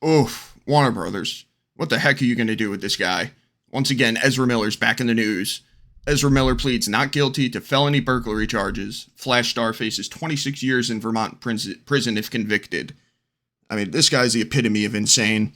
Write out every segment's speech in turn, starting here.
Oof, Warner Brothers. What the heck are you going to do with this guy? Once again, Ezra Miller's back in the news. Ezra Miller pleads not guilty to felony burglary charges. Flash star faces 26 years in Vermont prison if convicted. I mean, this guy's the epitome of insane.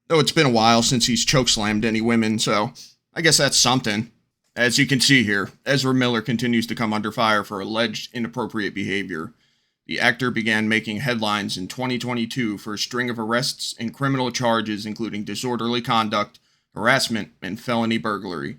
Though it's been a while since he's chokeslammed any women, so I guess that's something. As you can see here, Ezra Miller continues to come under fire for alleged inappropriate behavior. The actor began making headlines in 2022 for a string of arrests and criminal charges including disorderly conduct, harassment, and felony burglary.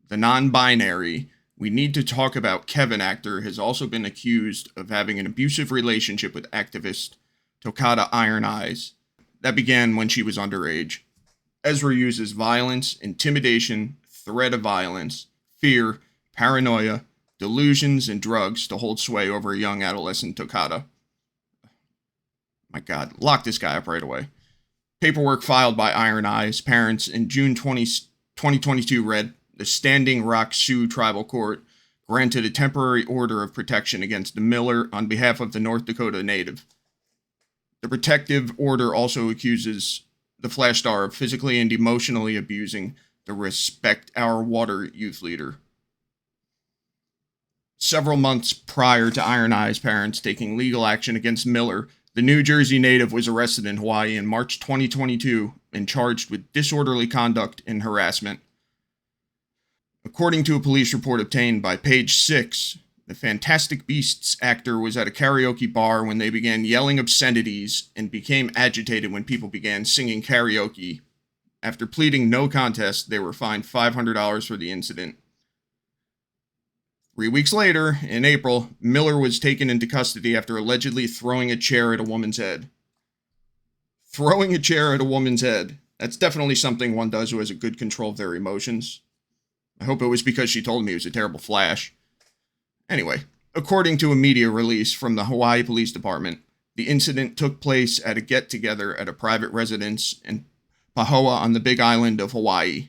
The non-binary, We Need to Talk About Kevin actor has also been accused of having an abusive relationship with activist Tokata Iron Eyes. That began when she was underage. Ezra uses violence, intimidation, threat of violence, fear, paranoia, delusions, and drugs to hold sway over a young adolescent Tokata. My God, lock this guy up right away. Paperwork filed by Iron Eyes parents in June 2022 read, the Standing Rock Sioux Tribal Court granted a temporary order of protection against the Miller on behalf of the North Dakota native. The protective order also accuses the Flash star of physically and emotionally abusing the Respect Our Water youth leader. Several months prior to Iron Eyes parents taking legal action against Miller, the New Jersey native was arrested in Hawaii in March 2022 and charged with disorderly conduct and harassment. According to a police report obtained by Page 6, the Fantastic Beasts actor was at a karaoke bar when they began yelling obscenities and became agitated when people began singing karaoke. After pleading no contest, they were fined $500 for the incident. 3 weeks later, in April, Miller was taken into custody after allegedly throwing a chair at a woman's head. Throwing a chair at a woman's head. That's definitely something one does who has a good control of their emotions. I hope it was because she told me he was a terrible Flash. Anyway, according to a media release from the Hawaii Police Department, the incident took place at a get-together at a private residence in Pahoa on the Big Island of Hawaii.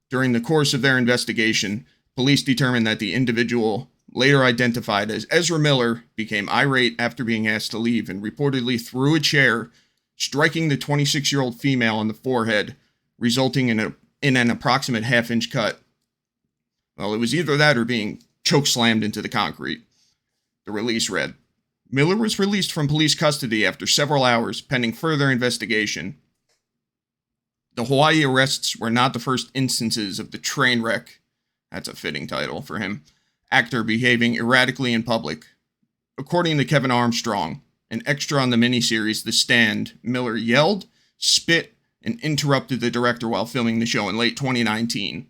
During the course of their investigation, police determined that the individual, later identified as Ezra Miller, became irate after being asked to leave and reportedly threw a chair, striking the 26-year-old female on the forehead, resulting in an approximate half-inch cut. Well, it was either that or being chokeslammed into the concrete. The release read, Miller was released from police custody after several hours pending further investigation. The Hawaii arrests were not the first instances of the train wreck, that's a fitting title for him, actor behaving erratically in public. According to Kevin Armstrong, an extra on the miniseries The Stand, Miller yelled, spit, and interrupted the director while filming the show in late 2019.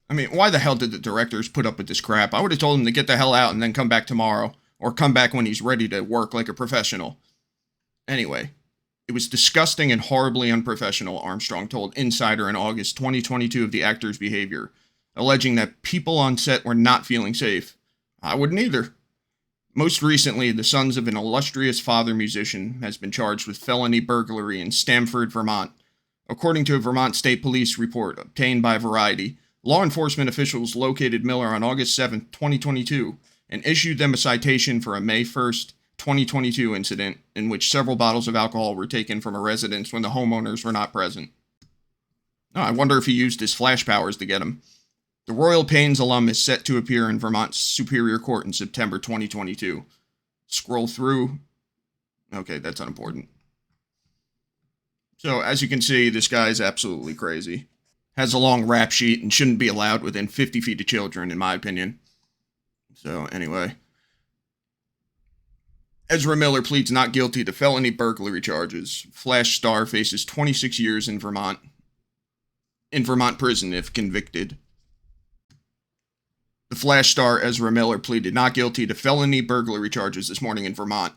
I mean, why the hell did the directors put up with this crap? I would have told him to get the hell out and then come back tomorrow, or come back when he's ready to work like a professional. Anyway, it was disgusting and horribly unprofessional, Armstrong told Insider in August 2022 of the actor's behavior, alleging that people on set were not feeling safe. I wouldn't either. Most recently, the sons of an illustrious father musician has been charged with felony burglary in Stamford, Vermont. According to a Vermont State Police report obtained by Variety, law enforcement officials located Miller on August 7, 2022, and issued them a citation for a May 1, 2022 incident in which several bottles of alcohol were taken from a residence when the homeowners were not present. Oh, I wonder if he used his flash powers to get him. The Royal Pains alum is set to appear in Vermont's Superior Court in September 2022. Scroll through. Okay, that's unimportant. So, as you can see, this guy is absolutely crazy. Has a long rap sheet and shouldn't be allowed within 50 feet of children, in my opinion. So, anyway. Ezra Miller pleads not guilty to felony burglary charges. Flash star faces 26 years in Vermont prison if convicted. The Flash star Ezra Miller pleaded not guilty to felony burglary charges this morning in Vermont.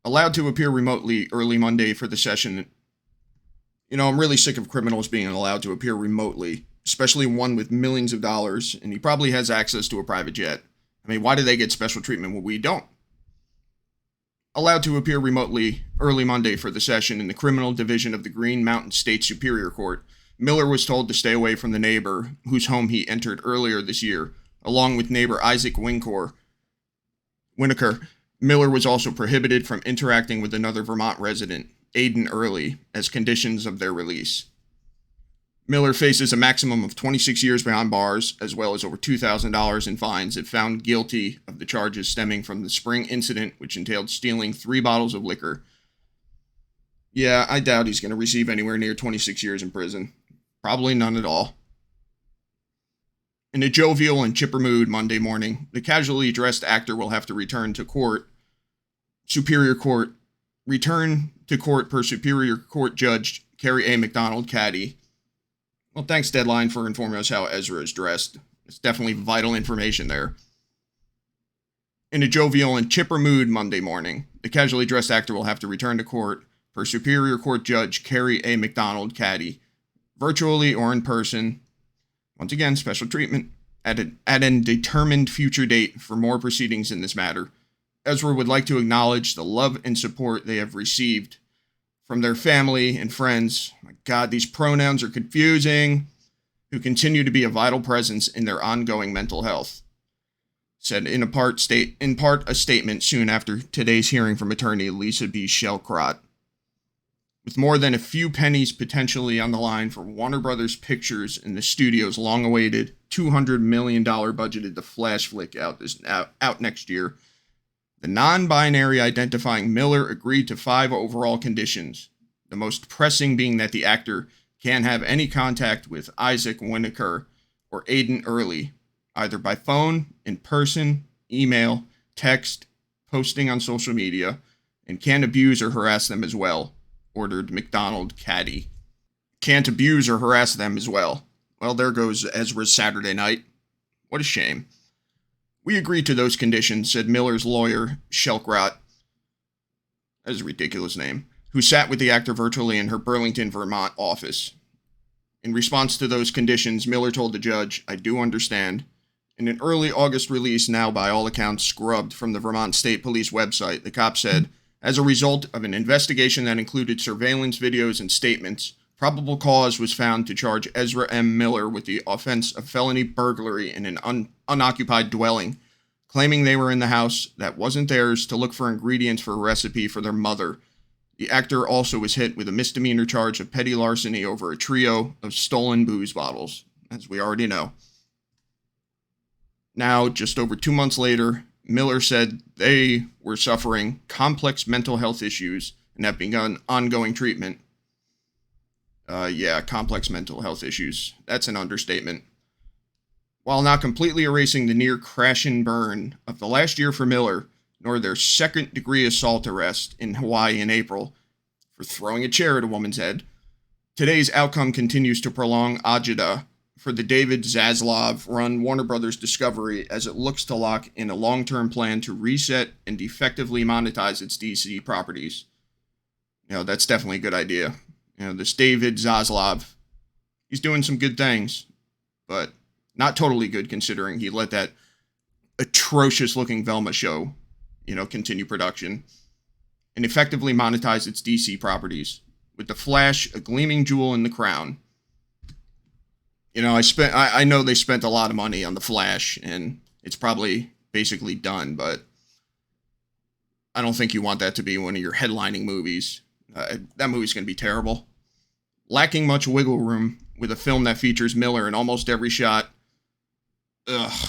Allowed to appear remotely early Monday for the session. You know, I'm really sick of criminals being allowed to appear remotely, especially one with millions of dollars, and he probably has access to a private jet. I mean, why do they get special treatment when we don't? Allowed to appear remotely early Monday for the session in the criminal division of the Green Mountain State Superior Court, Miller was told to stay away from the neighbor whose home he entered earlier this year, along with neighbor Isaac Winokur. Miller was also prohibited from interacting with another Vermont resident, Aiden Early, as conditions of their release. Miller faces a maximum of 26 years behind bars, as well as over $2,000 in fines if found guilty of the charges stemming from the spring incident, which entailed stealing 3 bottles of liquor. Yeah, I doubt he's going to receive anywhere near 26 years in prison. Probably none at all. In a jovial and chipper mood Monday morning, the casually dressed actor will have to return to court per Superior Court Judge Carrie A. McDonald Caddy. Well, thanks, Deadline, for informing us how Ezra is dressed. It's definitely vital information there. In a jovial and chipper mood Monday morning, the casually dressed actor will have to return to court per Superior Court Judge Carrie A. McDonald Caddy, virtually or in person. Once again, special treatment at a determined future date for more proceedings in this matter. Ezra would like to acknowledge the love and support they have received from their family and friends. My God, these pronouns are confusing. Who continue to be a vital presence in their ongoing mental health. Said in part a statement soon after today's hearing from attorney Lisa B. Shellcrott. With more than a few pennies potentially on the line for Warner Brothers Pictures and the studio's long-awaited $200 million budgeted The Flash flick out next year, the non-binary identifying Miller agreed to 5 overall conditions, the most pressing being that the actor can't have any contact with Isaac Winokur or Aiden Early, either by phone, in person, email, text, posting on social media, and can't abuse or harass them as well, ordered McDonald Caddy. Can't abuse or harass them as well. Well, there goes Ezra's Saturday night. What a shame. We agreed to those conditions, said Miller's lawyer, Shellcrott. That is a ridiculous name. Who sat with the actor virtually in her Burlington, Vermont office. In response to those conditions, Miller told the judge, "I do understand." In an early August release, now by all accounts scrubbed from the Vermont State Police website, the cop said, as a result of an investigation that included surveillance videos and statements, probable cause was found to charge Ezra M. Miller with the offense of felony burglary in an unoccupied dwelling, claiming they were in the house that wasn't theirs to look for ingredients for a recipe for their mother. The actor also was hit with a misdemeanor charge of petty larceny over a trio of stolen booze bottles, as we already know. Now, just over 2 months later, Miller said they were suffering complex mental health issues and have begun ongoing treatment. Complex mental health issues. That's an understatement. While not completely erasing the near crash and burn of the last year for Miller, nor their second-degree assault arrest in Hawaii in April for throwing a chair at a woman's head, today's outcome continues to prolong agita for the David Zaslav-run Warner Brothers Discovery as it looks to lock in a long-term plan to reset and effectively monetize its DC properties. That's definitely a good idea. This David Zaslav, he's doing some good things, but not totally good considering he let that atrocious-looking Velma show, continue production, and effectively monetize its DC properties, with The Flash a gleaming jewel in the crown. I know they spent a lot of money on The Flash, and it's probably basically done, but I don't think you want that to be one of your headlining movies. That movie's going to be terrible. Lacking much wiggle room with a film that features Miller in almost every shot. Ugh.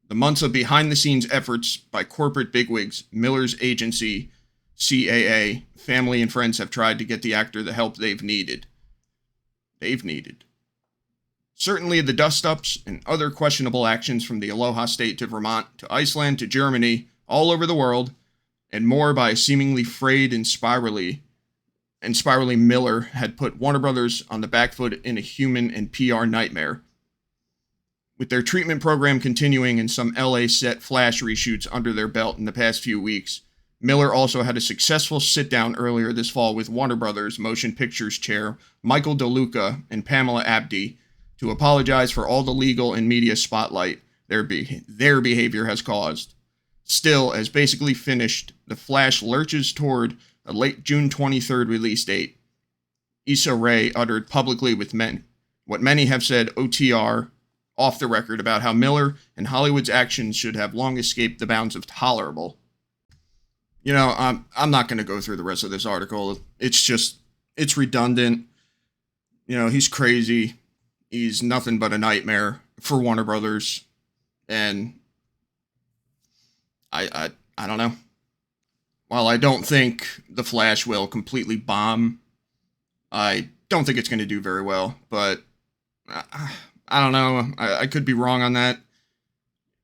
The months of behind-the-scenes efforts by corporate bigwigs, Miller's agency, CAA, family and friends have tried to get the actor the help they've needed. Certainly the dust-ups and other questionable actions from the Aloha State to Vermont to Iceland to Germany, all over the world, and more by a seemingly frayed and spirally Miller had put Warner Brothers on the back foot in a human and PR nightmare. With their treatment program continuing and some LA set Flash reshoots under their belt in the past few weeks, Miller also had a successful sit-down earlier this fall with Warner Brothers Motion Pictures chair Michael DeLuca and Pamela Abdy to apologize for all the legal and media spotlight their behavior has caused. Still, as basically finished, The Flash lurches toward a late June 23rd release date. Issa Rae uttered publicly with what many have said OTR off the record about how Miller and Hollywood's actions should have long escaped the bounds of tolerable. I'm not going to go through the rest of this article. It's redundant. He's crazy. He's nothing but a nightmare for Warner Brothers. And I don't know. While I don't think The Flash will completely bomb, I don't think it's going to do very well. But I don't know. I could be wrong on that.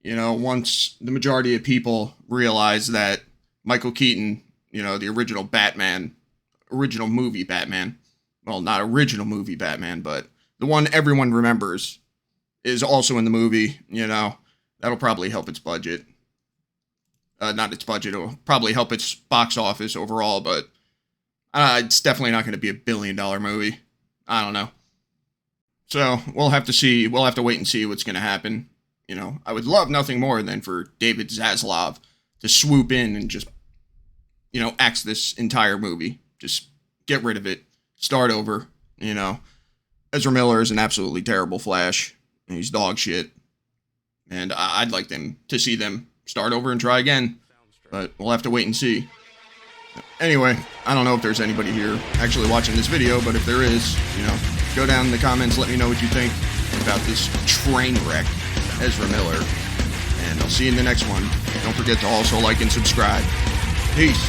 Once the majority of people realize that Michael Keaton, the original movie Batman, well, not original movie Batman, but the one everyone remembers, is also in the movie, that'll probably help its budget. Not its budget, it'll probably help its box office overall, but it's definitely not going to be $1 billion movie. I don't know. So we'll have to see. We'll have to wait and see what's going to happen. I would love nothing more than for David Zaslav to swoop in and just, axe this entire movie. Just get rid of it. Start over. Ezra Miller is an absolutely terrible Flash. And he's dog shit. And I'd like to see them start over and try again. But we'll have to wait and see. Anyway, I don't know if there's anybody here actually watching this video, but if there is, go down in the comments, let me know what you think about this train wreck, Ezra Miller. And I'll see you in the next one. Don't forget to also like and subscribe. Peace.